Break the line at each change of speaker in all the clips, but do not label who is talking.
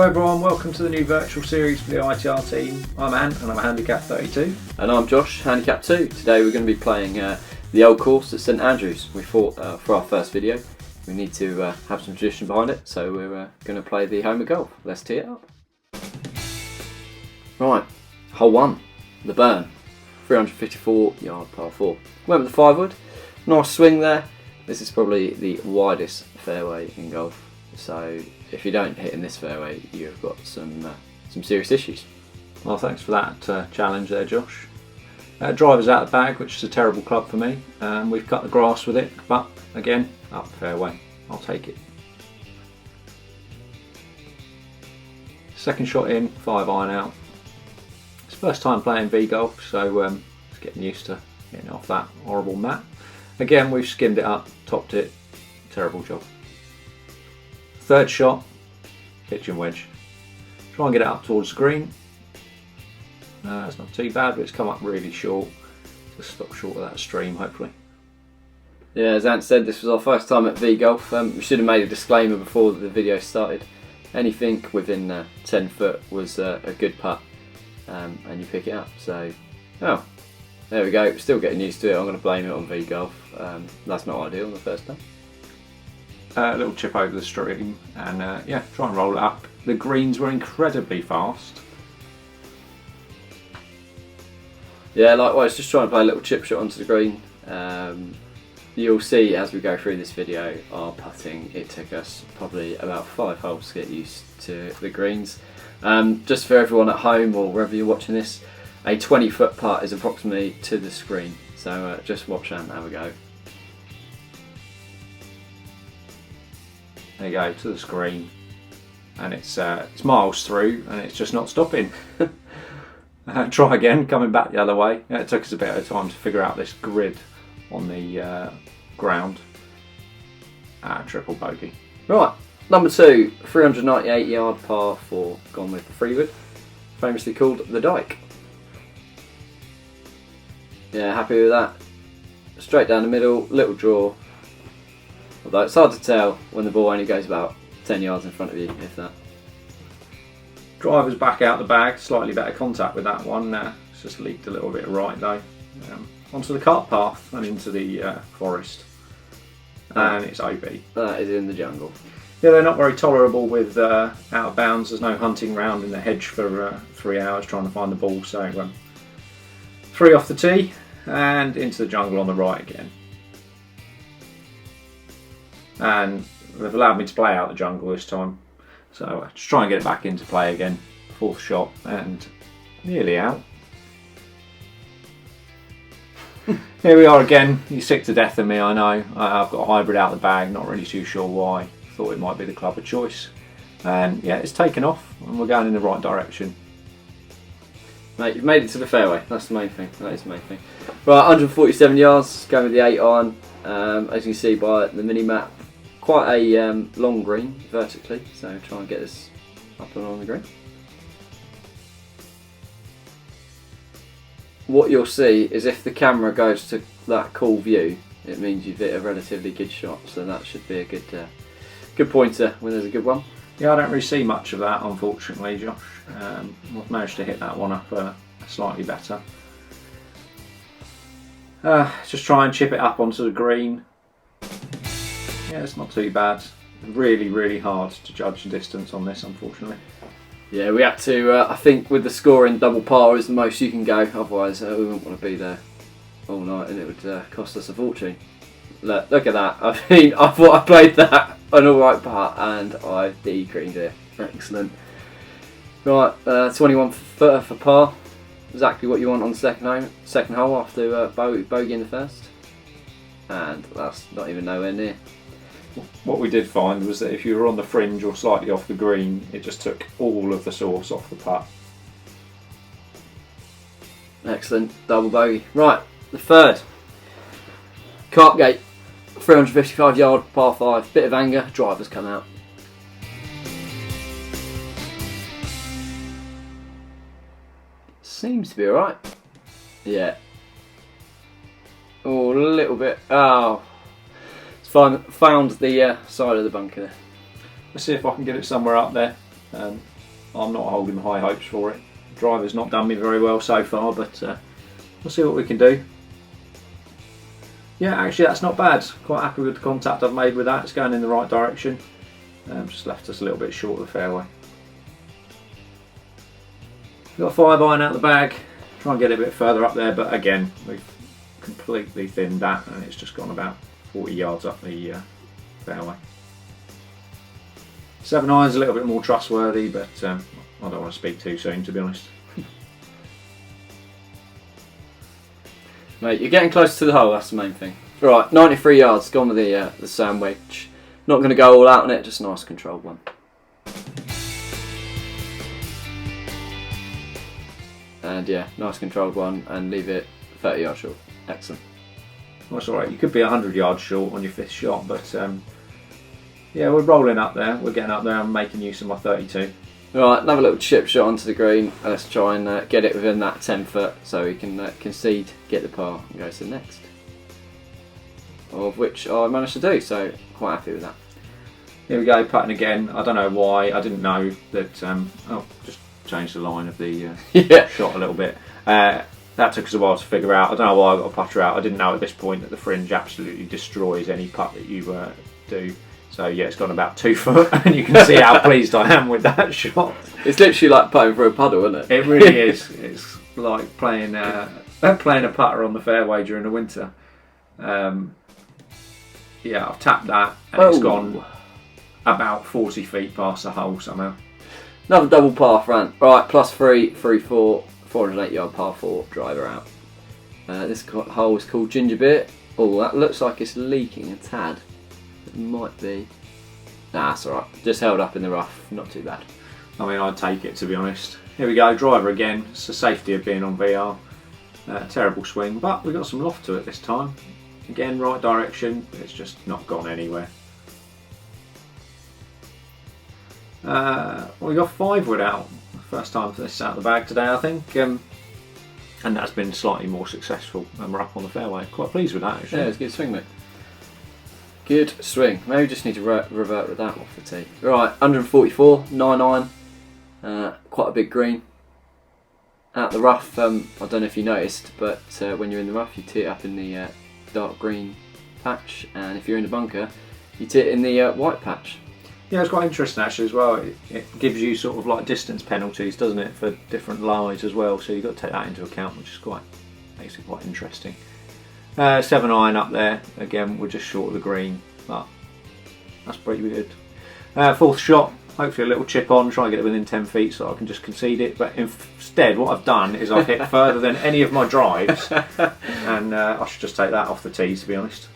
Hello everyone, welcome to the new virtual series for the ITR team. I'm Ant and I'm a handicap 32.
And I'm Josh, handicap 2. Today we're going to be playing the old course at St Andrews. We thought for our first video we need to have some tradition behind it, so we're going to play the home of golf. Let's tee it up. Right, hole 1, the burn, 354 yard par 4. Went with the 5-wood, nice swing there. This is probably the widest fairway in golf, so if you don't hit in this fairway you've got some serious issues.
Well, thanks for that challenge there, Josh. Driver's out of the bag, which is a terrible club for me. We've cut the grass with it, but again, up the fairway. I'll take it. Second shot in, 5-iron out. It's first time playing V-golf, so just getting used to getting off that horrible mat. Again, we've skimmed it up, topped it. Terrible job. Third shot, pitching wedge. Try and get it up towards the green. It's not too bad, but it's come up really short. Just stop short of that stream, hopefully.
Yeah, as Ant said, this was our first time at V-golf. We should have made a disclaimer before the video started. Anything within 10 foot was a good putt, and you pick it up. So, oh, there we go. Still getting used to it. I'm going to blame it on V-golf. That's not ideal on the first time.
A little chip over the stream, and yeah, try and roll it up. The greens were incredibly fast.
Yeah, likewise, just trying to play a little chip shot onto the green. You'll see as we go through this video, our putting, it took us probably about 5 holes to get used to the greens. Just for everyone at home or wherever you're watching this, a 20-foot putt is approximately to the screen. So just watch and have a go.
There you go, to the screen, and it's miles through, and it's just not stopping. Try again, coming back the other way. It took us a bit of time to figure out this grid on the ground. Triple bogey.
Right, number 2, 398 yard par 4, gone with the 3-wood, famously called the Dyke. Yeah, happy with that. Straight down the middle, little draw. Although it's hard to tell when the ball only goes about 10 yards in front of you, if that.
Driver's back out the bag, slightly better contact with that one. It's just leaked a little bit right though. Onto the cart path and into the forest. And it's OB.
That is in the jungle.
Yeah, they're not very tolerable with out of bounds. There's no hunting round in the hedge for 3 hours trying to find the ball. So 3 off the tee and into the jungle on the right again. And they've allowed me to play out the jungle this time, so just try and get it back into play again. 4th shot and nearly out. Here we are again. You're sick to death of me, I know. I've got a hybrid out the bag, not really too sure why. Thought it might be the club of choice, and yeah, it's taken off and we're going in the right direction.
Mate, you've made it to the fairway. That's the main thing. That is the main thing. Right, 147 yards, going with the 8-iron. As you can see by the mini map, quite a long green vertically, so try and get this up and on the green. What you'll see is if the camera goes to that cool view, it means you've hit a relatively good shot, so that should be a good pointer when there's a good one.
Yeah, I don't really see much of that, unfortunately, Josh. I've managed to hit that one up slightly better. Just try and chip it up onto the green. Yeah, it's not too bad. Really, really hard to judge the distance on this, unfortunately.
Yeah, we had to, I think with the scoring, double par is the most you can go, otherwise we wouldn't want to be there all night and it would cost us a fortune. Look at that. I mean, I thought I played that an alright putt and I de-greened it. Excellent. Right, 21 footer for par. Exactly what you want on the second hole after bogey in the first. And that's not even nowhere near.
What we did find was that if you were on the fringe or slightly off the green, it just took all of the sauce off the putt.
Excellent, double bogey. Right, the third. Carpgate, 355 yard, par 5. Bit of anger, driver's come out. Seems to be alright. Yeah. Oh, a little bit. Oh. Found the side of the bunker there.
Let's see if I can get it somewhere up there. I'm not holding high hopes for it. The driver's not done me very well so far, but we'll see what we can do. Yeah, actually that's not bad. Quite happy with the contact I've made with that. It's going in the right direction. Just left us a little bit short of the fairway. Got a 5-iron out of the bag. Try and get it a bit further up there, but again, we've completely thinned that and it's just gone about 40 yards up the fairway. 7-iron's a little bit more trustworthy, but I don't want to speak too soon, to be honest.
Mate, you're getting close to the hole, that's the main thing. Right, 93 yards, gone with the sand wedge. Not going to go all out on it, just a nice controlled one. And yeah, nice controlled one, and leave it 30 yards short. Excellent.
Well, that's alright, you could be 100 yards short on your 5th shot, but yeah, we're rolling up there, we're getting up there, I'm making use of my 32.
Right, another little chip shot onto the green. Let's try and get it within that 10 foot so we can concede, get the par and go to the next. Of which I managed to do, so quite happy with that.
Here we go, putting again. I don't know why, I didn't know that, oh, just changed the line of the
yeah.
shot a little bit. That took us a while to figure out. I don't know why I got a putter out. I didn't know at this point that the fringe absolutely destroys any putt that you do. So yeah, it's gone about 2 foot, and you can see how pleased I am with that shot.
It's literally like putting for a puddle, isn't it?
It really is. It's like playing a putter on the fairway during the winter. Yeah, I've tapped that, and it's gone about 40 feet past the hole somehow.
Another double par front. Right, +3, 3-4, 408 yard par 4, driver out. This hole is called Ginger Beer. Oh, that looks like it's leaking a tad. It might be. Nah, that's alright. Just held up in the rough, not too bad.
I mean, I'd take it, to be honest. Here we go, driver again. It's the safety of being on VR. Terrible swing, but we got some loft to it this time. Again, right direction, it's just not gone anywhere. Well, we got 5 wood out. First time for this out of the bag today, I think. And that's been slightly more successful, and we're up on the fairway. Quite pleased with that, actually.
Yeah, it's a good swing, mate. Good swing. Maybe just need to revert with that off the tee. Right, 144, 9-iron. Quite a big green. Out the rough, I don't know if you noticed, but when you're in the rough, you tee it up in the dark green patch, and if you're in the bunker, you tee it in the white patch.
Yeah, it's quite interesting actually as well. It gives you sort of like distance penalties, doesn't it, for different lies as well. So you've got to take that into account, which is makes it quite interesting. 7-iron up there. Again, we're just short of the green, but that's pretty good. 4th shot, hopefully a little chip on, try and get it within 10 feet so I can just concede it. But instead, what I've done is I've hit further than any of my drives, and I should just take that off the tee, to be honest.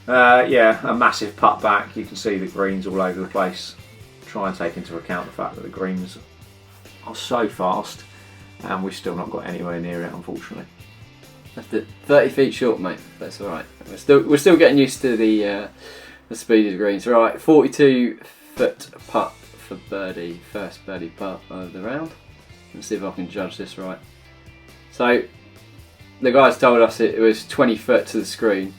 Yeah, a massive putt back. You can see the greens all over the place. Try and take into account the fact that the greens are so fast, and we've still not got anywhere near it, unfortunately.
Left it 30 feet short, mate. That's all right. We're still getting used to the speed of the greens. Right, 42-foot putt for birdie. First birdie putt of the round. Let's see if I can judge this right. So the guys told us it was 20 foot to the screen,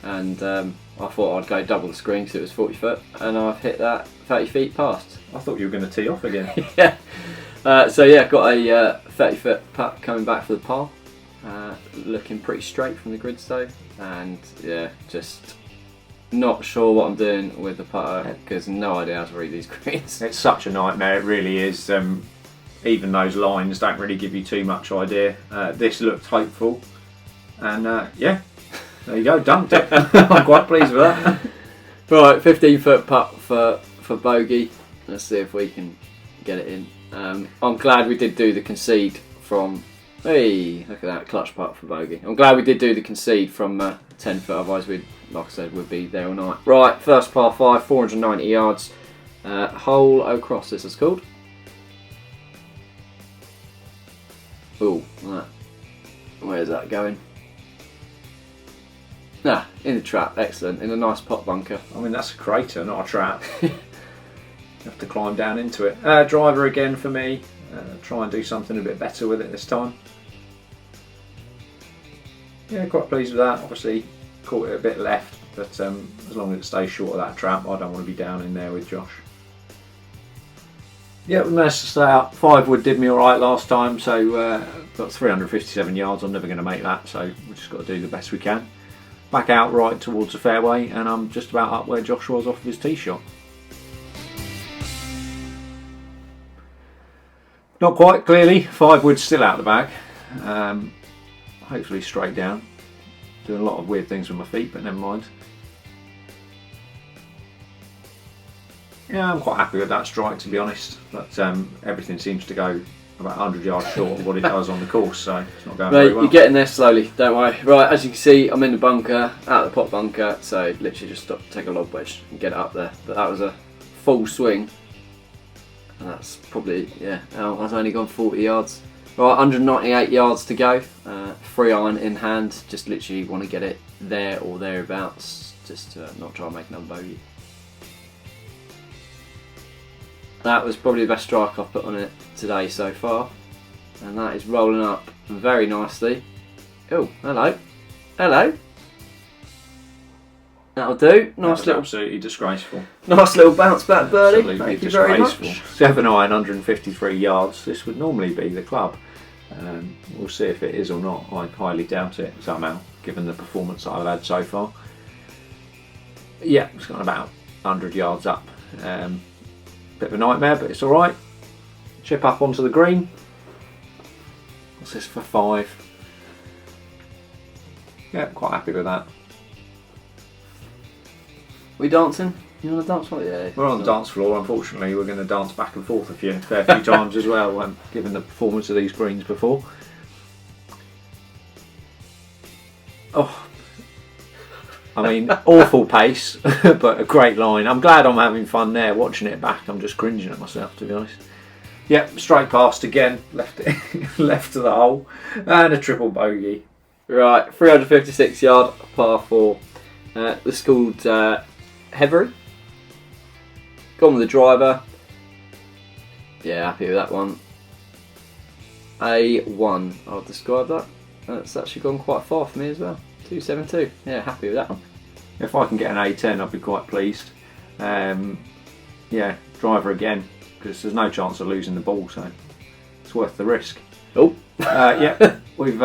and I thought I'd go double the screen because it was 40 foot, and I've hit that 30 feet past.
I thought you were going to tee off again.
Yeah. So yeah, got a 30-foot putt coming back for the par. Looking pretty straight from the grid though, and yeah, just not sure what I'm doing with the putter because no idea how to read these greens.
It's such a nightmare, it really is. Even those lines don't really give you too much idea. This looked hopeful, and yeah, there you go, dunked it. I'm quite pleased with that.
Right, 15-foot putt for bogey. Let's see if we can get it in. I'm glad we did do the concede from. Hey, look at that clutch putt for bogey. I'm glad we did do the concede from 10 foot, otherwise we'd, like I said, we'd be there all night. Right, first par 5, 490 yards. Hole O'Cross, this is called. Ooh, that. Where's that going? Ah, in the trap, excellent. In a nice pot bunker.
I mean, that's a crater, not a trap. You have to climb down into it. Driver again for me. Try and do something a bit better with it this time. Yeah, quite pleased with that. Obviously, caught it a bit left, but as long as it stays short of that trap, I don't want to be down in there with Josh. Yeah, we managed to stay out. 5 wood did me alright last time, so got 357 yards. I'm never going to make that, so we've just got to do the best we can. Back out right towards the fairway, and I'm just about up where Josh was off of his tee shot. Not quite, clearly. 5 wood's still out the bag. Hopefully straight down. Doing a lot of weird things with my feet, but never mind. Yeah, I'm quite happy with that strike, to be honest. But everything seems to go about 100 yards short of what it does on the course, so it's not going very well.
You're getting there slowly, don't worry. Right, as you can see, I'm in the bunker, out of the pot bunker, so literally just stop, take a lob wedge and get it up there. But that was a full swing, and that's probably, yeah, I've only gone 40 yards. Right, 198 yards to go, 3 iron in hand, just literally want to get it there or thereabouts, just to not try and make another bogey. That was probably the best strike I've put on it today so far, and that is rolling up very nicely. Oh, hello, hello. That'll do. Nice little,
absolutely disgraceful.
Nice little bounce back birdie.
Absolutely
Thank you very much.
7 iron, 153 yards. This would normally be the club. We'll see if it is or not. I highly doubt it somehow, given the performance that I've had so far. Yeah, it's gone about 100 yards up. Bit of a nightmare, but it's alright. Chip up onto the green. What's this for 5? Yeah, quite happy with that.
We dancing? You want to dance? Yeah.
We're on the dance floor. Unfortunately, we're going to dance back and forth a fair few times as well, given the performance of these greens before. Oh, I mean, awful pace, but a great line. I'm glad I'm having fun there. Watching it back, I'm just cringing at myself, to be honest. Yep, straight past again, left to the hole, and a triple bogey.
Right, 356 yard par 4. This is called Hevery. Gone with the driver. Yeah, happy with that one. A1, I'll describe that. That's actually gone quite far for me as well. 272. Yeah, happy with that one.
If I can get an A10, I'd be quite pleased. Yeah, driver again, because there's no chance of losing the ball, so it's worth the risk.
Oh.
Yeah, we've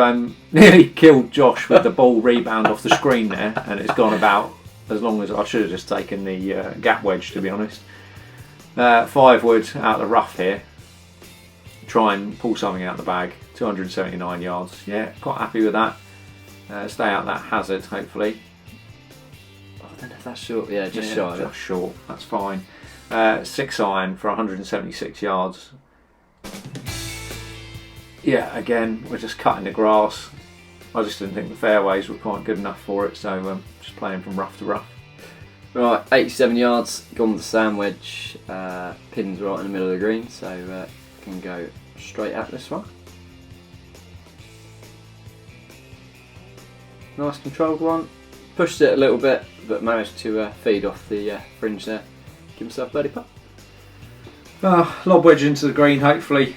nearly killed Josh with the ball rebound off the screen there, and it's gone about as long as I should have just taken the gap wedge, to be honest. 5 wood out of the rough here. Try and pull something out of the bag. 279 yards. Yeah, quite happy with that. Stay out that hazard, hopefully.
Oh, I don't know if that's short. Yeah, just shy.
Just short. That's fine. 6 iron for 176 yards. Yeah, again, we're just cutting the grass. I just didn't think the fairways were quite good enough for it, so just playing from rough to rough.
Right, 87 yards, gone with the sand wedge. Pins right in the middle of the green, so can go straight at this one. Nice controlled one. Pushed it a little bit, but managed to feed off the fringe there. Give himself a birdie putt.
Lob wedge into the green, hopefully.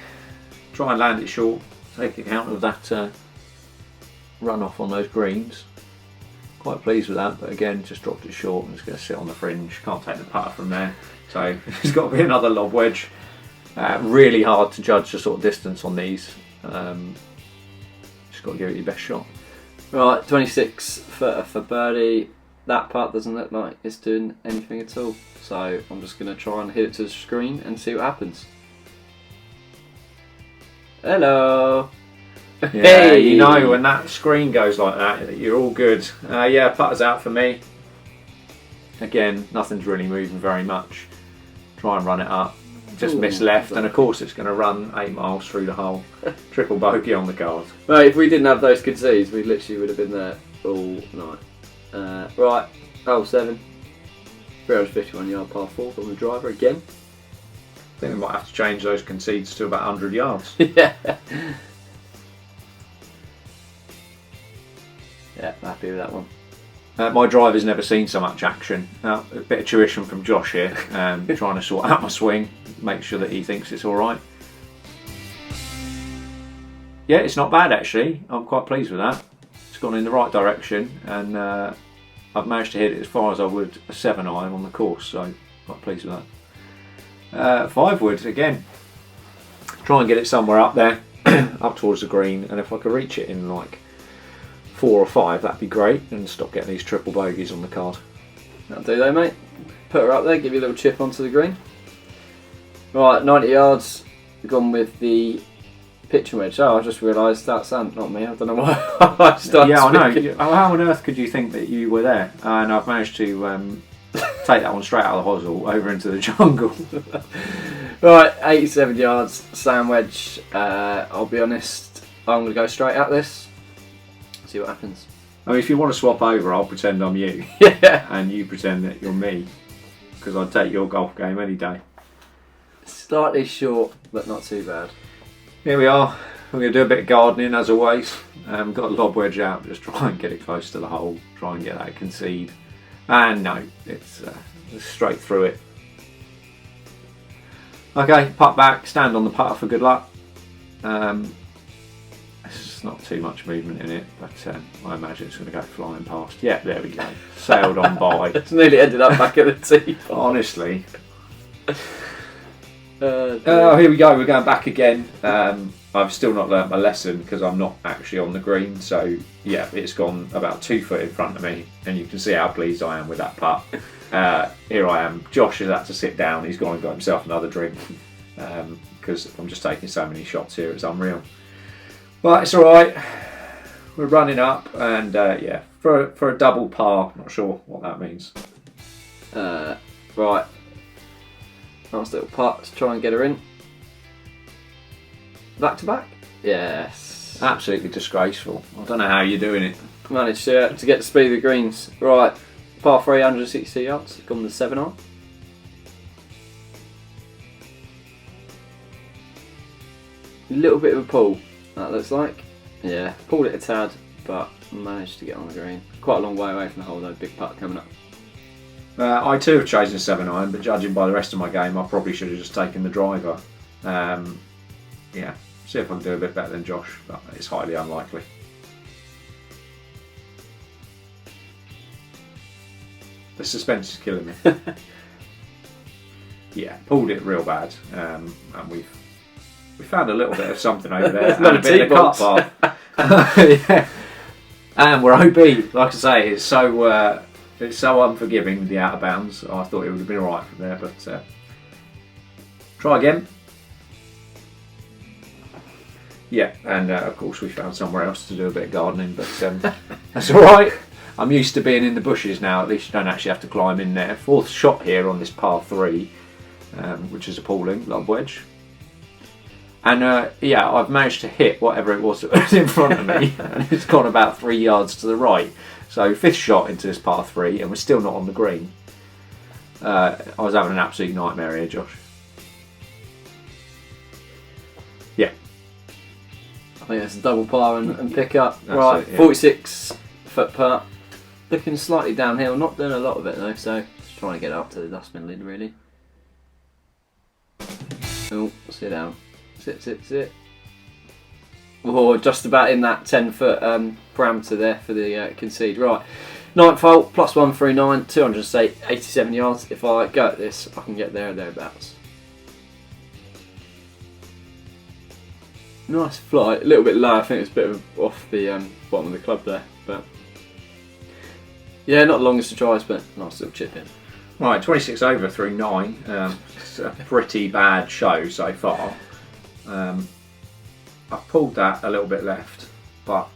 Try and land it short. Take account of that runoff on those greens. Quite pleased with that, but again, just dropped it short and it's going to sit on the fringe. Can't take the putter from there. So it's got to be another lob wedge. Really hard to judge the sort of distance on these. Just got to give it your best shot.
Right, 26 for birdie. That putt doesn't look like it's doing anything at all. So I'm just going to try and hit it to the screen and see what happens. Hello.
Yeah,
hey.
You know when that screen goes like that, you're all good. Yeah, putter's out for me. Again, nothing's really moving very much. Try and run it up. Just miss left, and of course it's going to run 8 miles through the hole. Triple bogey on the card.
Right, if we didn't have those concedes, we literally would have been there all night. Right, hole 7. 351 yard par 4 from the driver again.
I think we might have to change those concedes to about 100 yards.
Yeah. Yeah, happy with that one.
My driver's never seen so much action. Now, a bit of tuition from Josh here, trying to sort out my swing, make sure that he thinks it's alright. Yeah, it's not bad actually. I'm quite pleased with that. It's gone in the right direction, and I've managed to hit it as far as I would a 7 iron on the course, so quite pleased with 5 wood again. Try and get it somewhere up there, up towards the green, and if I could reach it in like 4 or 5, that'd be great, and stop getting these triple bogeys on the card.
That'll do though, mate. Put her up there, give you a little chip onto the green. Right, 90 yards, gone with the pitching wedge. Oh, I just realised that's Ant, not me. I don't know why I started
Yeah, I
speaking.
know. How on earth could you think that you were there? And I've managed to take that one straight out of the hosel over into the jungle.
Right, 87 yards, sand wedge. I'll be honest, I'm going to go straight at this. See what happens.
I mean, if you want to swap over, I'll pretend I'm you.
Yeah.
And you pretend that you're me. Because I'd take your golf game any day.
Slightly short, but not too bad.
Here we are. We're going to do a bit of gardening as always. Got a lob wedge out, just try and get it close to the hole. Try and get that concede. And no, it's straight through it. Okay, putt back, stand on the putter for good luck. There's not too much movement in it, but I imagine it's going to go flying past. Yeah, there we go. Sailed on by.
It's nearly ended up back at the tee.
Honestly.
Here
Here we go, we're going back again. I've still not learnt my lesson because I'm not actually on the green, so yeah, it's gone about 2 foot in front of me, and you can see how pleased I am with that putt. Here I am. Josh has had to sit down, he's gone and got himself another drink because I'm just taking so many shots here, it's unreal. But it's alright, we're running up, and yeah, for a double par, not sure what that means.
Right. Nice little putt to try and get her in. Back to back? Yes.
Absolutely disgraceful. I don't know how you're doing it.
Managed to get the speed of the greens. Right. Par 3, 160 yards. Gone with the 7 on. A little bit of a pull, that looks like. Yeah, pulled it a tad, but managed to get on the green. Quite a long way away from the hole though, big putt coming up.
I too have chosen a 7-iron, but judging by the rest of my game, I probably should have just taken the driver. Yeah, see if I can do a bit better than Josh, but it's highly unlikely. The suspense is killing me. Yeah, pulled it real bad, and we found a little bit of something over there.
There's not a
bit of
tee box.
cut path. Yeah. And we're OB, like I say, it's so unforgiving with the out of bounds. I thought it would have been alright from there, but try again. Yeah, and of course we found somewhere else to do a bit of gardening, but that's alright. I'm used to being in the bushes now, at least you don't actually have to climb in there. 4th shot here on this par 3, which is appalling, lob wedge. And yeah, I've managed to hit whatever it was that was in front of me, and it's gone about 3 yards to the right. So 5th shot into this par 3, and we're still not on the green. I was having an absolute nightmare here, Josh. Yeah.
I think that's a double par and pick up.
That's
right,
it, yeah.
46 foot putt. Looking slightly downhill, not doing a lot of it though, so just trying to get up to the dustbin lid really. Oh, sit down. Sit. Oh, just about in that 10 foot parameter there for the concede. Right, 9th hole, plus 139, 287 yards. If I go at this, I can get there or thereabouts. Nice flight, a little bit low. I think it's a bit off the bottom of the club there, but yeah, not the longest of tries, but nice little chip in.
Right, 26 over through 9. It's a pretty bad show so far. I've pulled that a little bit left, but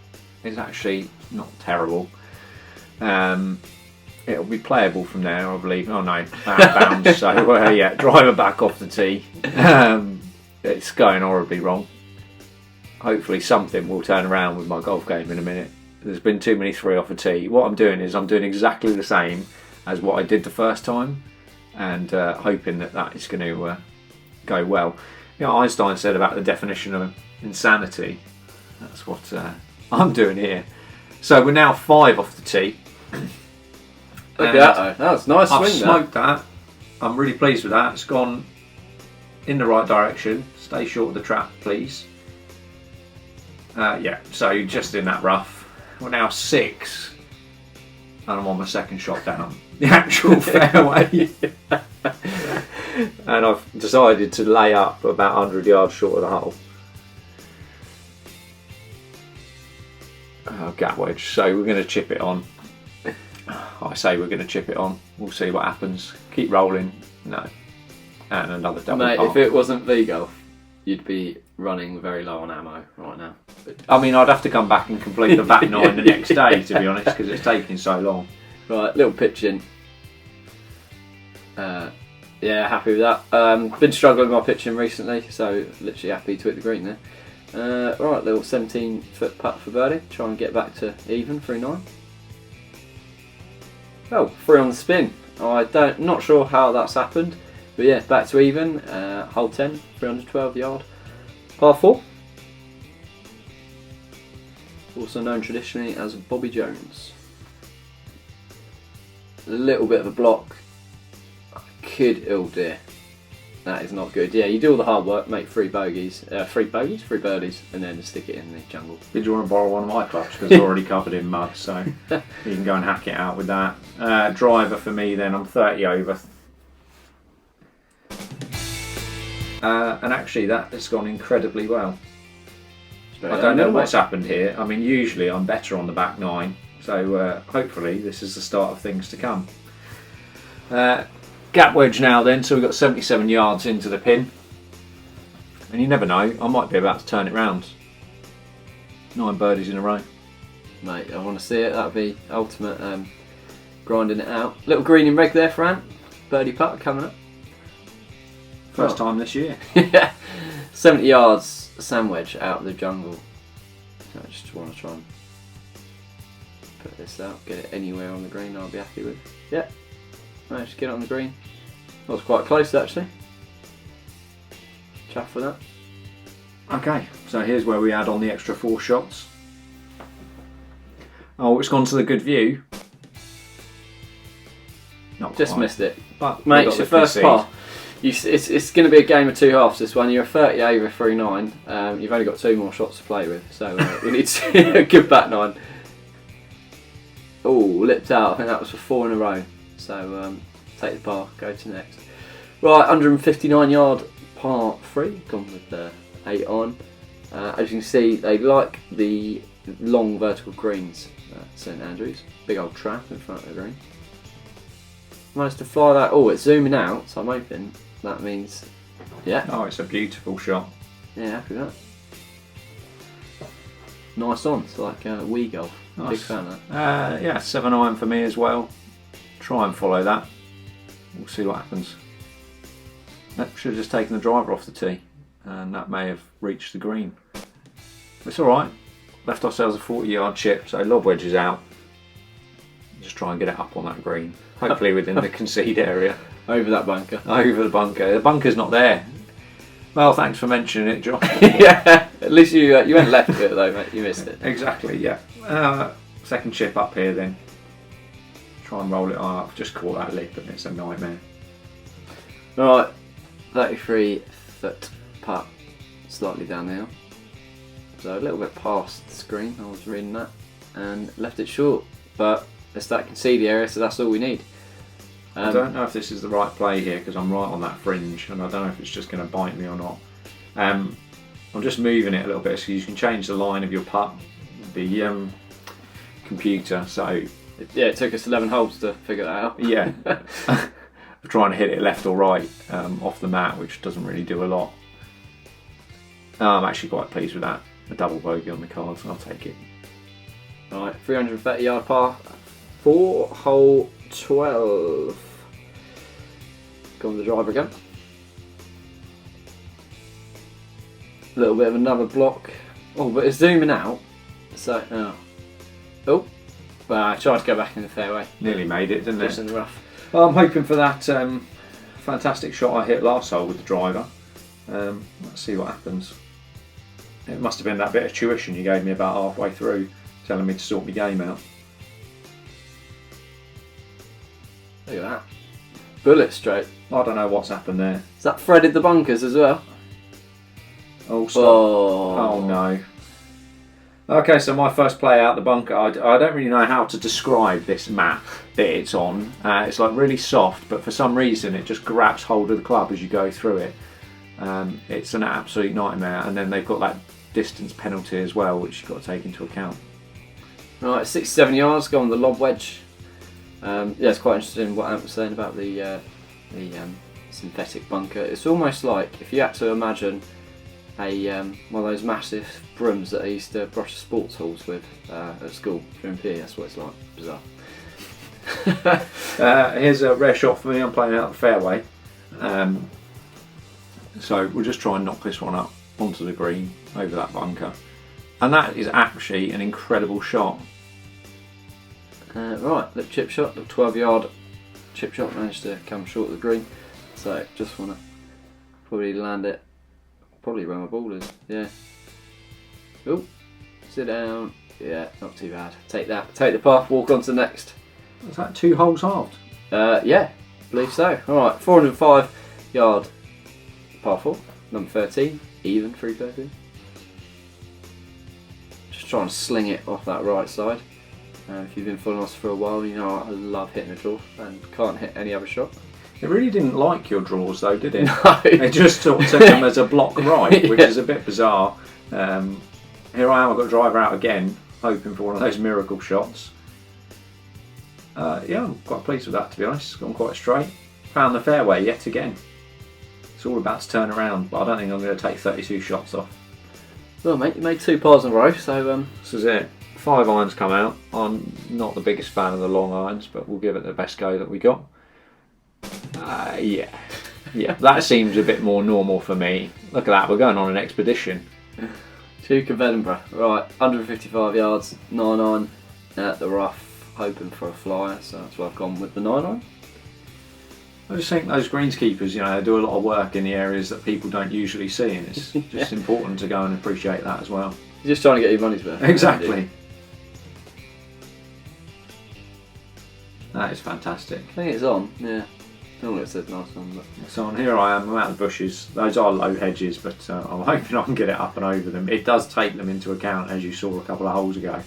it's actually not terrible. It'll be playable from there, I believe. Oh no, out of bounds. So yeah, driver back off the tee. It's going horribly wrong. Hopefully something will turn around with my golf game in a minute. There's been too many 3 off a tee. What I'm doing is I'm doing exactly the same as what I did the first time, and hoping that is going to go well. You know, Einstein said about the definition of insanity. That's what I'm doing here. So we're now 5 off the tee.
Look at that, that was a nice
I've
swing.
smoked that. I'm really pleased with that. It's gone in the right direction. Stay short of the trap, please. Yeah, so just in that rough. We're now 6, and I'm on my 2nd shot down the actual fairway. and I've decided to lay up about 100 yards short of the hole. Gap wedge, so we're going to chip it on. I say we're going to chip it on. We'll see what happens. Keep rolling. No. And another double
Mate,
par.
if it wasn't V-Golf, you'd be running very low on ammo right now.
I mean, I'd have to come back and complete the back 9 the next day, to be honest, because it's taking so long.
Right, little pitching. Yeah, happy with that. Been struggling with my pitching recently, so literally happy to hit the green there. Right, little 17-foot putt for birdie. Try and get back to even, 3-9. Oh, 3 on the spin. Not sure how that's happened, but yeah, back to even. Hole 10, 312 yard, par 4. Also known traditionally as Bobby Jones. A little bit of a block. Oh dear. That is not good. Yeah, you do all the hard work, make 3 birdies, and then stick it in the jungle.
Did you want to borrow one of my clubs? Because it's already covered in mud, so you can go and hack it out with that. Driver for me then, I'm 30 over. And actually that has gone incredibly well. I don't know what's happened here. I mean, usually I'm better on the back 9, so hopefully this is the start of things to come. Gap wedge now then, so we've got 77 yards into the pin. And you never know, I might be about to turn it round. 9 birdies in a row.
Mate, I want to see it. That'd be ultimate grinding it out. Little green in red there for Ant. Birdie putt coming up.
First time this year.
Yeah. 70 yards sand wedge out of the jungle. I just want to try and put this out, get it anywhere on the green I'll be happy with. Yeah. Managed to get it on the green. That was quite close actually. Chuff for that.
Okay, so here's where we add on the extra 4 shots. Oh, it's gone to the good view. Not
Just
quite.
missed it.
But
mate, it's your first par. It's going to be a game of 2 halves this one. You're a 30 over 3-9. You've only got 2 more shots to play with, so we need to see a good back 9. Oh, lipped out. I think that was for 4 in a row. So take the par, go to next. Right, 159 yard par 3, gone with the 8 on. As you can see, they like the long vertical greens at St Andrews. Big old trap in front of the green. Managed to fly that. Oh, it's zooming out, so I'm hoping that means, yeah.
Oh, it's a beautiful shot.
Yeah, happy with that. Nice on, it's like Wii golf.
Nice.
Big fan of that.
Yeah, 7 iron for me as well. Try and follow that. We'll see what happens. That should have just taken the driver off the tee, and that may have reached the green. It's alright. Left ourselves a 40-yard chip, so lob wedge is out. Just try and get it up on that green. Hopefully within the concede area.
Over that bunker.
Over the bunker. The bunker's not there. Well, thanks for mentioning it, John.
Yeah, at least you went left of it though, mate. You missed it.
Exactly, yeah. Second chip up here then. Try and roll it up. Just caught that lip and it's a nightmare.
Right, 33 foot putt, slightly down the hill. So a little bit past the screen, I was reading that, and left it short. But it's that concede area, so that's all we need.
I don't know if this is the right play here because I'm right on that fringe and I don't know if it's just going to bite me or not. I'm just moving it a little bit so you can change the line of your putt, the computer. So
yeah, it took us 11 holes to figure that out.
Yeah, I'm trying to hit it left or right off the mat, which doesn't really do a lot. I'm actually quite pleased with that. A double bogey on the cards, I'll take it.
Right, 330 yard par 4, hole 12. Go on the driver again. A little bit of another block. Oh, but it's zooming out. So, well, I tried to go back in the fairway.
Nearly made it, didn't it?
Just in the rough.
Well, I'm hoping for that fantastic shot I hit last hole with the driver. Let's see what happens. It must have been that bit of tuition you gave me about halfway through, telling me to sort my game out.
Look at that. Bullet straight.
I don't know what's happened there.
Has that threaded the bunkers as well?
Oh, stop.
Oh,
Oh no. Okay, so my first play out the bunker, I don't really know how to describe this mat that it's on. It's like really soft, but for some reason it just grabs hold of the club as you go through it. It's an absolute nightmare, and then they've got that distance penalty as well, which you've got to take into account.
Right, 67 yards, go on the lob wedge. Yeah, it's quite interesting what Ant was saying about the synthetic bunker. It's almost like if you had to imagine one of those massive brooms that I used to brush the sports halls with at school during PE. That's what it's like. Bizarre.
Here's a rare shot for me. I'm playing out the fairway. So we'll just try and knock this one up onto the green over that bunker. And that is actually an incredible shot.
Right, the chip shot, the 12-yard chip shot managed to come short of the green. So just want to probably land it probably where my ball is. Yeah. Oh, sit down. Yeah, not too bad. Take that. Take the path. Walk on to the next.
Is that 2 holes halved?
Yeah, believe so. All right, 405-yard par 4, number 13, even 313. Just trying to sling it off that right side. If you've been following us for a while, you know I love hitting a draw and can't hit any other shot.
It really didn't like your draws though, did it?
No.
It just took them as a block right, which is a bit bizarre. Here I am, I've got a driver out again, hoping for one of those miracle shots. Yeah, I'm quite pleased with that, to be honest. It's gone quite straight. Found the fairway yet again. It's all about to turn around, but I don't think I'm going to take 32 shots off.
Well, mate, you made 2 pars in a row, so
This is it. 5 irons come out. I'm not the biggest fan of the long irons, but we'll give it the best go that we got. Yeah, that seems a bit more normal for me. Look at that, we're going on an expedition.
Duke of Edinburgh. Right, 155 yards, 9-iron at the rough, hoping for a flyer, so that's why I've gone with the 9-iron.
I just think those greenskeepers, you know, they do a lot of work in the areas that people don't usually see, and it's just important to go and appreciate that as well.
You're just trying to get your money's worth.
Exactly. That is fantastic.
I think it's on, yeah. I don't know what it said last one, but
So on here I am, I'm out of the bushes. Those are low hedges, but I'm hoping I can get it up and over them. It does take them into account, as you saw a couple of holes ago.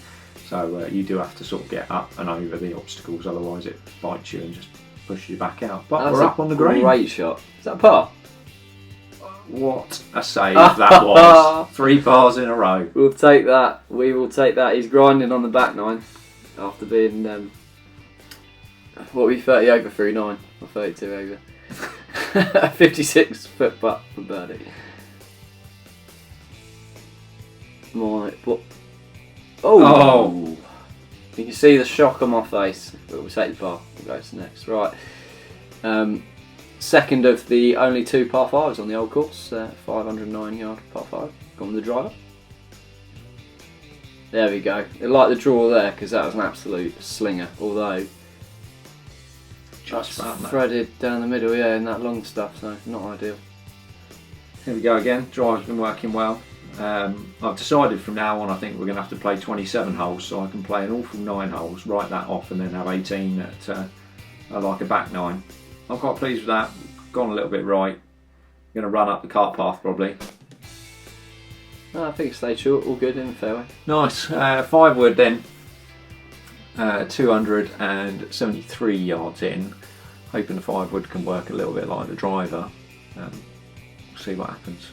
So you do have to sort of get up and over the obstacles, otherwise it bites you and just pushes you back out. But
that's
we're up on the green.
Great shot. Is that a par?
What a save that was. 3 pars in a row.
We'll take that. We will take that. He's grinding on the back 9 after being, what were we, 30 over through 9? Or 32 over. 56 foot putt for birdie. What? Oh! You can see the shock on my face. But we'll take the par. We'll go to the next. Right. Second of the only 2 par 5s on the old course. 509-yard par 5. Gone with the driver. There we go. I like the draw there because that was an absolute slinger. Although just threaded down the middle, yeah, in that long stuff, so not ideal.
Here we go again. Drive's been working well. I've decided from now on I think we're going to have to play 27 holes, so I can play an awful 9 holes, write that off, and then have 18 at like a back 9. I'm quite pleased with that. Gone a little bit right. Going to run up the cart path probably.
No, I think it stayed short, all good in the fairway.
Nice. 5 wood then. 273 yards in. Hoping the 5 wood can work a little bit like the driver. We'll see what happens.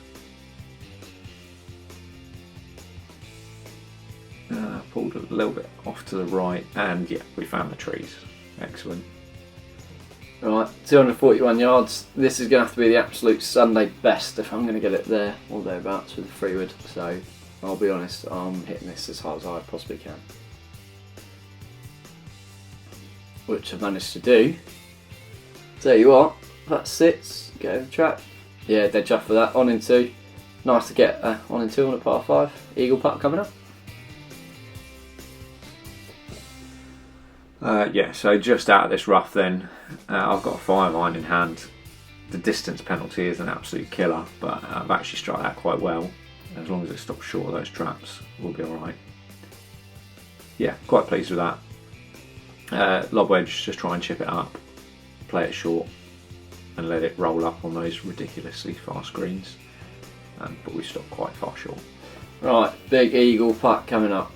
Pulled a little bit off to the right, and yeah, we found the trees. Excellent.
Right, 241 yards. This is going to have to be the absolute Sunday best if I'm going to get it there or thereabouts with the 3 wood. So I'll be honest, I'm hitting this as hard as I possibly can. Which I've managed to do. Tell you what, that sits, get over the track. Yeah, dead chuffed for that. On in 2. Nice to get on in 2 on a par 5. Eagle putt coming up.
Yeah, so just out of this rough then, I've got a 5-iron in hand. The distance penalty is an absolute killer, but I've actually struck that quite well. As long as it stops short of those traps, we'll be alright. Yeah, quite pleased with that. Lob wedge, just try and chip it up, play it short, and let it roll up on those ridiculously fast greens. But we stopped quite far short.
Right, big eagle putt coming up.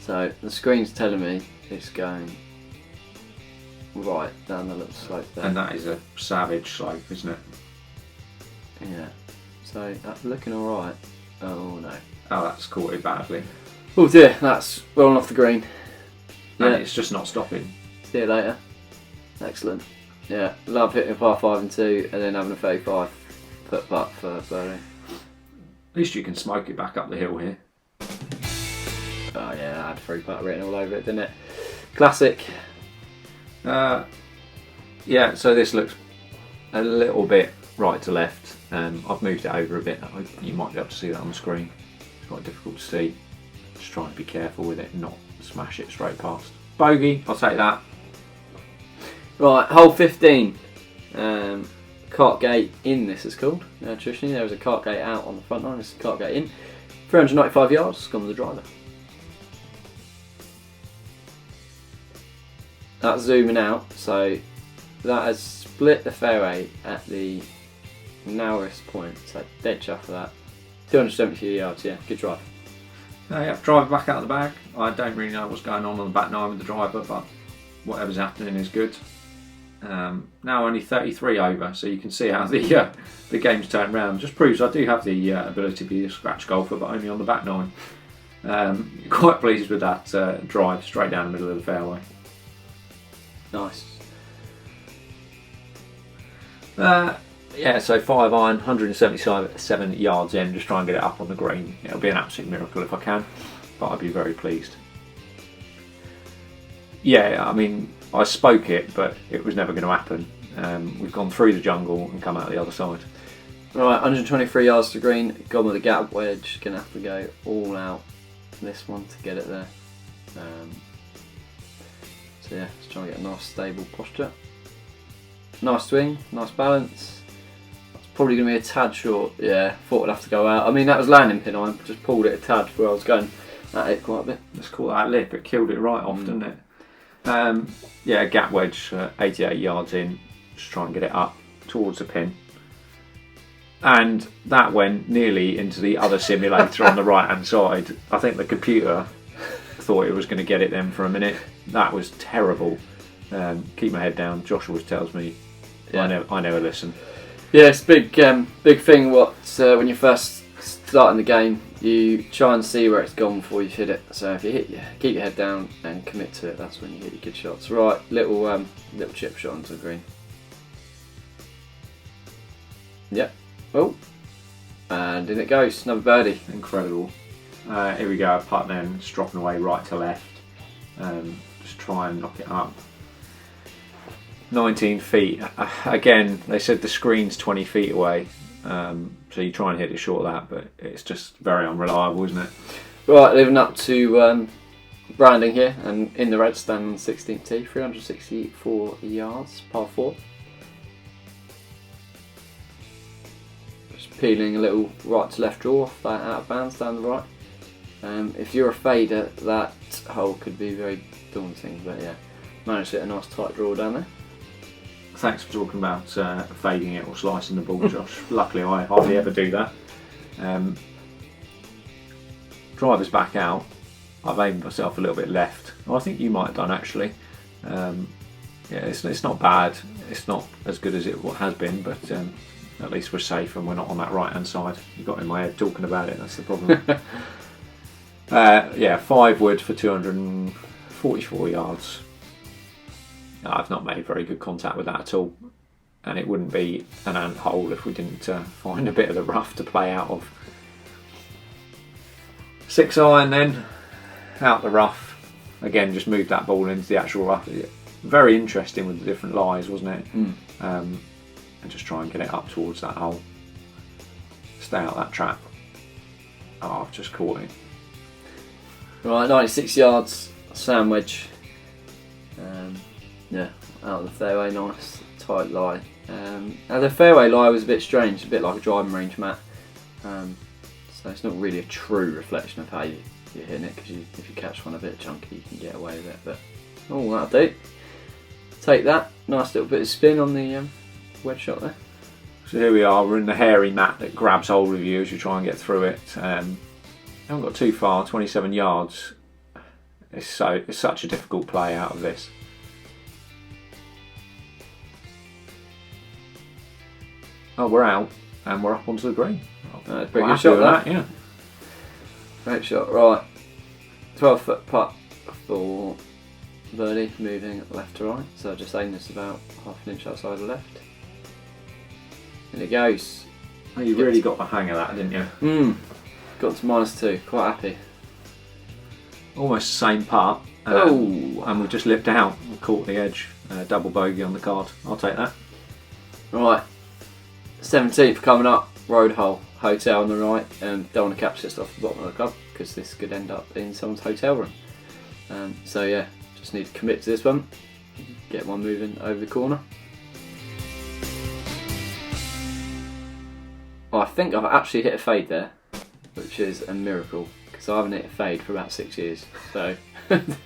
So the screen's telling me it's going right down the little slope there.
And that is a savage slope, isn't it?
Yeah. So that's looking alright. Oh no.
Oh, that's caught it badly.
Oh dear, that's rolling off the green.
And it's just not stopping.
See you later. Excellent. Yeah, love hitting a par 5 and 2 and then having a 35 foot putt for birdie.
At least you can smoke it back up the hill here.
Oh yeah, I had 3 putt written all over it, didn't it? Classic.
Yeah, so this looks a little bit right to left. I've moved it over a bit. You might be able to see that on the screen. It's quite difficult to see. Just try and be careful with it and not smash it straight past. Bogey, I'll take that.
Right, hole 15. Cart gate in, this is called. Traditionally there was a cart gate out on the front line, this is cart gate in. 395 yards, gone with the driver. That's zooming out, so that has split the fairway at the narrowest point, so dead chuff for that. 270 yards, yeah, good drive.
Yeah, driver back out of the bag. I don't really know what's going on the back nine with the driver, but whatever's happening is good. Now only 33 over, so you can see how the game's turned around. Just proves I do have the ability to be a scratch golfer, but only on the back nine. Quite pleased with that drive straight down the middle of the fairway.
Nice.
Yeah, so 5 iron, 177 yards in, just try and get it up on the green. It'll be an absolute miracle if I can, but I'd be very pleased. Yeah, I mean, I spoke it, but it was never going to happen. We've gone through the jungle and come out the other side.
Right, 123 yards to green, gone with a gap wedge, gonna have to go all out this one to get it there. So yeah, let's try and get a nice stable posture. Nice swing, nice balance. That's probably going to be a tad short. Yeah, thought I'd have to go out. I mean, that was landing pin, I just pulled it a tad where I was going at it quite a bit.
Let's call that lip, it killed it right off, didn't it? Yeah, gap wedge, 88 yards in, just try and get it up towards the pin. And that went nearly into the other simulator on the right hand side. I think the computer thought it was going to get it then for a minute. That was terrible. Keep my head down. Josh always tells me I never listen.
Yeah, it's big thing. When you're first starting the game, you try and see where it's gone before you hit it. So if you keep your head down and commit to it. That's when you hit your good shots. Right, little chip shot onto the green. Yep. Oh, and in it goes. Another birdie.
Incredible. Here we go. Putt then, just dropping away right to left. Just try and knock it up. 19 feet. Again, they said the screen's 20 feet away, so you try and hit it short of that, but it's just very unreliable, isn't it?
Right, living up to branding here, and in the red, stand on 16th tee, 364 yards, par 4. Just peeling a little right to left draw off that out of bounds down the right. If you're a fader, that hole could be very daunting, but yeah, managed to hit a nice tight draw down there.
Thanks for talking about fading it or slicing the ball, Josh. Luckily I hardly ever do that. Driver's back out. I've aimed myself a little bit left. Well, I think you might have done actually. Yeah, it's not bad. It's not as good as it has been, but at least we're safe and we're not on that right hand side. You got in my head talking about it, that's the problem. Yeah, 5 wood for 244 yards. I've not made very good contact with that at all, and it wouldn't be an ant hole if we didn't find a bit of the rough to play out of. 6 iron then, out the rough. Again, just moved that ball into the actual rough. Very interesting with the different lies, wasn't it? And just try and get it up towards that hole. Stay out that trap. Oh, I've just caught it.
Right, 96 yards, sandwich. Yeah, out of the fairway, nice, tight lie. Now the fairway lie was a bit strange, a bit like a driving range mat. So it's not really a true reflection of how you're hitting it, because if you catch one a bit chunky, you can get away with it. But oh, that'll do. Take that, nice little bit of spin on the wedge shot there.
So here we are, we're in the hairy mat that grabs hold of you as you try and get through it. Haven't got too far, 27 yards. It's such a difficult play out of this. Oh, we're out and we're up onto the green.
That's a pretty good shot, that.
Yeah.
Great shot, right. 12-foot putt for birdie, moving left to right. So just aim this about half an inch outside the left. And it goes.
Oh, you really got the hang of that, didn't you?
Got to -2, quite happy.
Almost the same putt. And we just lipped out and caught the edge. Double bogey on the card. I'll take that.
Right. 17th coming up, road hole, hotel on the right, and don't want to catch this off the bottom of the club because this could end up in someone's hotel room. So yeah, just need to commit to this one, get one moving over the corner. I think I've actually hit a fade there, which is a miracle because I haven't hit a fade for about 6 years, so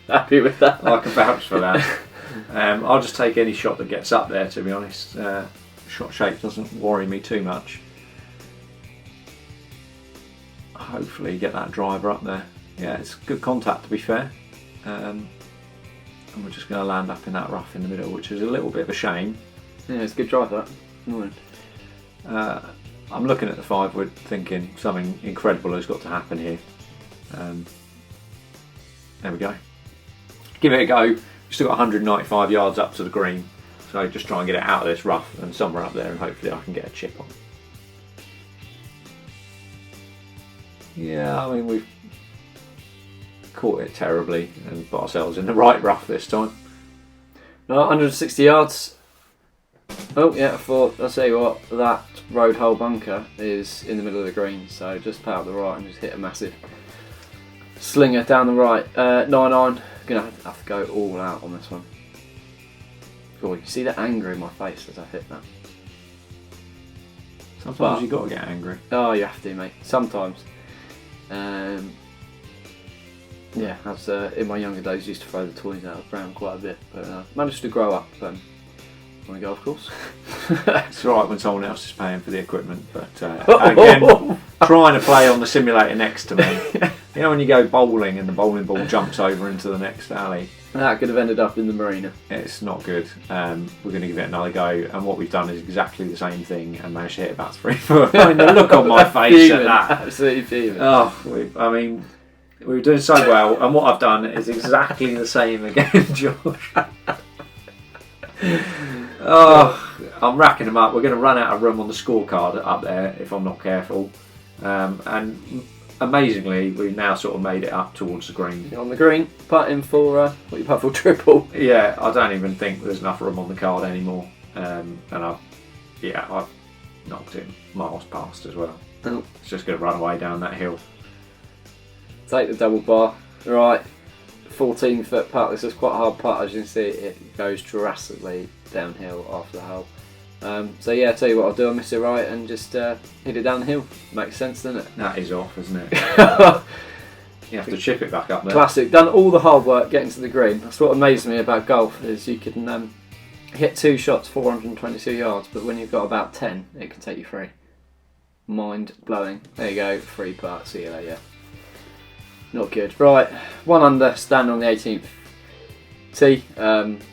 happy with that.
I can vouch for that. I'll just take any shot that gets up there, to be honest. Shot shape doesn't worry me too much. Hopefully get that driver up there. Yeah, it's good contact to be fair. And we're just going to land up in that rough in the middle, which is a little bit of a shame.
Yeah, it's a good drive that. Morning.
I'm looking at the 5-wood thinking something incredible has got to happen here. There we go. Give it a go. We've still got 195 yards up to the green. So just try and get it out of this rough and somewhere up there, and hopefully I can get a chip on. Yeah, I mean we've caught it terribly and put ourselves in the right rough this time.
No, 160 yards. Oh yeah, I'll tell you what, that road hole bunker is in the middle of the green, so just put out the right and just hit a massive slinger down the right. 9-iron, gonna have to go all out on this one. Oh, you can see the anger in my face as I hit that.
Sometimes you've got to get angry.
Oh, you have to, mate. Sometimes. Yeah, as in my younger days, I used to throw the toys out around quite a bit, but managed to grow up on the golf course.
It's alright when someone else is paying for the equipment, but again, trying to play on the simulator next to me. You know when you go bowling and the bowling ball jumps over into the next alley?
That could have ended up in the marina.
It's not good. We're going to give it another go, and what we've done is exactly the same thing and managed to hit about 3 foot. I mean, the look on my face at that.
Absolutely fuming.
Oh, we were doing so well, and what I've done is exactly the same again, George. Oh, I'm racking them up. We're going to run out of room on the scorecard up there if I'm not careful. And amazingly, we've now sort of made it up towards the green.
You're on the green, putting for what you putt for triple.
Yeah, I don't even think there's enough room on the card anymore. And I've knocked it miles past as well.
Oh.
It's just going to run away down that hill.
Take the double bar. Right, 14-foot putt. This is quite a hard putt. As you can see, it goes drastically downhill after the hole. So yeah, I'll tell you what I'll do. I'll miss it right and just hit it down the hill. Makes sense, doesn't it?
That is off, isn't it? You have to chip it back up there.
Classic. Done all the hard work getting to the green. That's what amazes me about golf is you can hit 2 shots 422 yards, but when you've got about 10, it can take you 3. Mind blowing. There you go. 3 putt. See you later. Not good. Right, 1 under, standing on the 18th tee.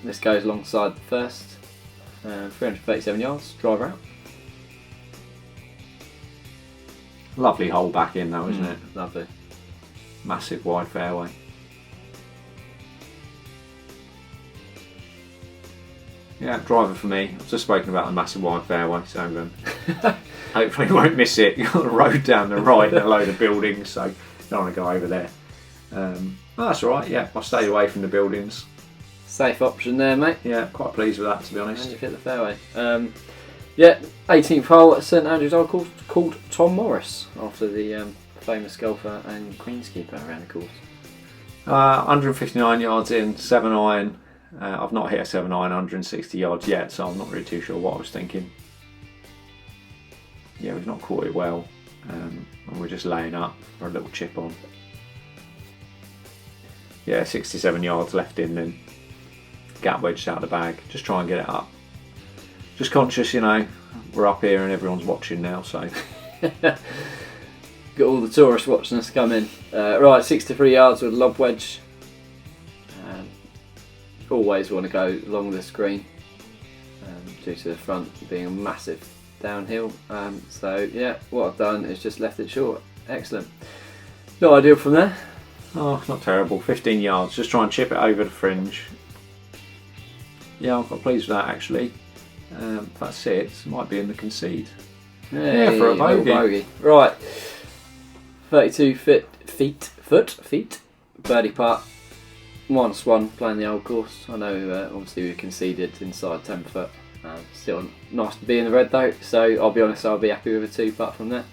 This goes alongside the first. 337 yards, driver out.
Lovely hole back in though, isn't it?
Lovely.
Massive wide fairway. Yeah, driver for me. I've just spoken about the massive wide fairway, so hopefully we won't miss it. You've got the road down the right and a load of buildings, so don't want to go over there. That's alright, yeah, I stayed away from the buildings.
Safe option there, mate.
Yeah, quite pleased with that, to be honest.
And you've hit the fairway. Yeah, 18th hole at St Andrews Old Course, called Tom Morris, after the famous golfer and greenskeeper around the course.
159 yards in, 7-iron. I've not hit a 7-iron 160 yards yet, so I'm not really too sure what I was thinking. Yeah, we've not caught it well, and we're just laying up for a little chip on. Yeah, 67 yards left in then. Gap wedged out of the bag, just try and get it up. Just conscious, you know, we're up here and everyone's watching now, so.
Got all the tourists watching us come in. Right, 63 yards with a lob wedge. Always want to go along this green due to the front being a massive downhill. So yeah, what I've done is just left it short. Excellent. Not ideal from there.
Oh, not terrible. 15 yards. Just try and chip it over the fringe. Yeah, I'm quite pleased with that actually. If that's it, might be in the concede.
Hey,
yeah, for a bogey.
Right, 32 feet, birdie putt. -1 playing the old course. I know obviously we conceded inside 10 foot. Still nice to be in the red though, so I'll be honest, I'll be happy with a 2 putt from there.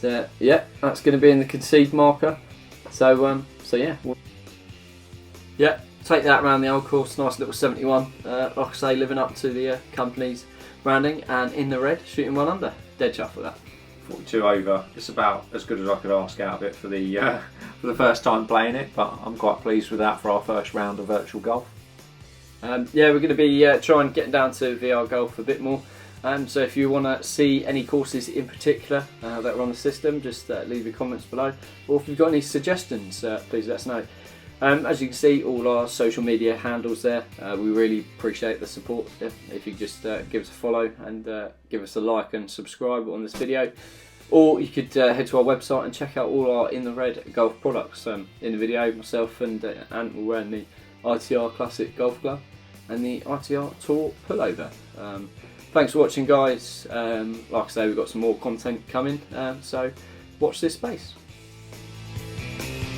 So yeah, that's going to be in the concede marker. So yeah, take that around the old course. Nice little 71. Like I say, living up to the company's branding, and in the red, shooting 1 under. Dead chuff with that.
42 over. It's about as good as I could ask out of it for the first time playing it, but I'm quite pleased with that for our first round of virtual golf.
Yeah, we're going to be trying getting down to VR golf a bit more. So if you want to see any courses in particular that are on the system, just leave your comments below. Or if you've got any suggestions, please let us know. As you can see, all our social media handles there. We really appreciate the support. If you just give us a follow and give us a like and subscribe on this video. Or you could head to our website and check out all our In the Red golf products. In the video, myself and Ant were wearing the ITR Classic Golf Glove and the ITR Tour Pullover. Thanks for watching, guys. Like I say, we've got some more content coming, so watch this space.